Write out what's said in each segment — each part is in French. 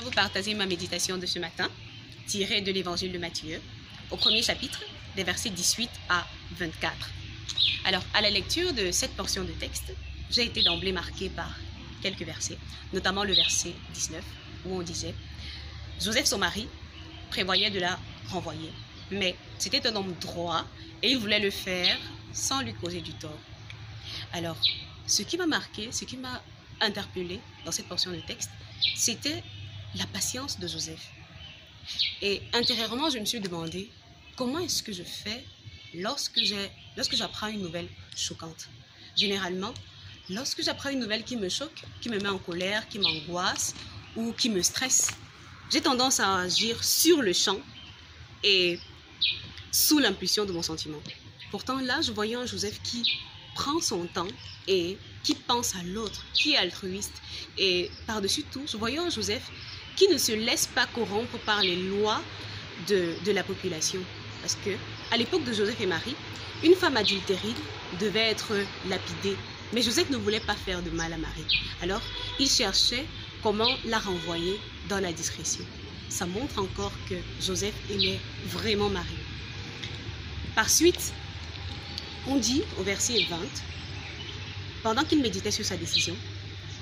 vous partager ma méditation de ce matin, tirée de l'évangile de Matthieu, au premier chapitre, des versets 18 à 24. Alors, à la lecture de cette portion de texte, j'ai été d'emblée marquée par quelques versets, notamment le verset 19, où on disait « Joseph, son mari, prévoyait de la renvoyer, mais c'était un homme droit et il voulait le faire sans lui causer du tort. » Alors, ce qui m'a marqué, ce qui m'a interpellé dans cette portion de texte, c'était la patience de Joseph. Et intérieurement, je me suis demandé, comment est-ce que je fais lorsque j'apprends une nouvelle choquante? Généralement, lorsque j'apprends une nouvelle qui me choque, qui me met en colère, qui m'angoisse ou qui me stresse, j'ai tendance à agir sur le champ et sous l'impulsion de mon sentiment. Pourtant, là, je voyais un Joseph qui prend son temps et qui pense à l'autre, qui est altruiste. Et par-dessus tout, je voyais un Joseph qui ne se laisse pas corrompre par les lois de la population. Parce que à l'époque de Joseph et Marie, une femme adultérine devait être lapidée. Mais Joseph ne voulait pas faire de mal à Marie. Alors, il cherchait comment la renvoyer dans la discrétion. Ça montre encore que Joseph aimait vraiment Marie. Par suite, on dit au verset 20, pendant qu'il méditait sur sa décision,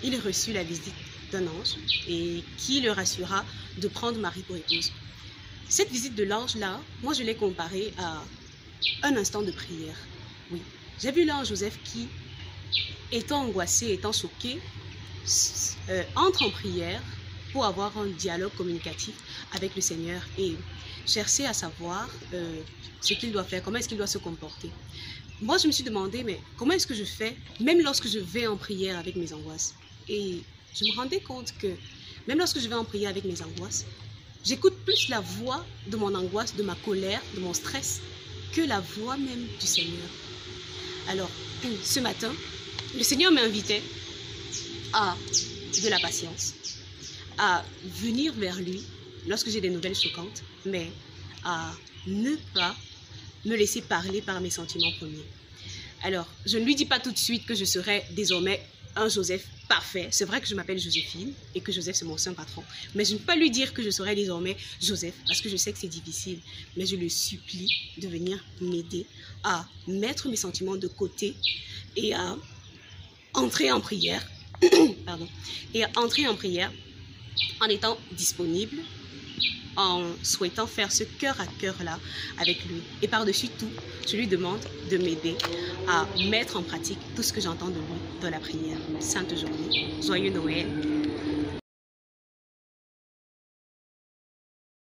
il reçut la visite d'un ange et qui le rassura de prendre Marie pour épouse. Cette visite de l'ange-là, moi je l'ai comparée à un instant de prière. Oui, j'ai vu là un Joseph qui, étant angoissé, étant choqué, entre en prière pour avoir un dialogue communicatif avec le Seigneur et chercher à savoir ce qu'il doit faire, comment est-ce qu'il doit se comporter. Moi, je me suis demandé, mais comment est-ce que je fais, même lorsque je vais en prière avec mes angoisses? Et je me rendais compte que, même lorsque je vais en prière avec mes angoisses, j'écoute plus la voix de mon angoisse, de ma colère, de mon stress, que la voix même du Seigneur. Alors, ce matin, le Seigneur m'invitait à de la patience, à venir vers lui lorsque j'ai des nouvelles choquantes, mais à ne pas me laisser parler par mes sentiments premiers. Alors, je ne lui dis pas tout de suite que je serai désormais un Joseph parfait. C'est vrai que je m'appelle Joséphine et que Joseph c'est mon saint patron. Mais je ne peux pas lui dire que je serai désormais Joseph parce que je sais que c'est difficile. Mais je le supplie de venir m'aider à mettre mes sentiments de côté et à entrer en prière. Pardon. Et à entrer en prière en étant disponible, en souhaitant faire ce cœur à cœur-là avec lui. Et par-dessus tout, je lui demande de m'aider à mettre en pratique tout ce que j'entends de lui dans la prière. Sainte journée, joyeux Noël.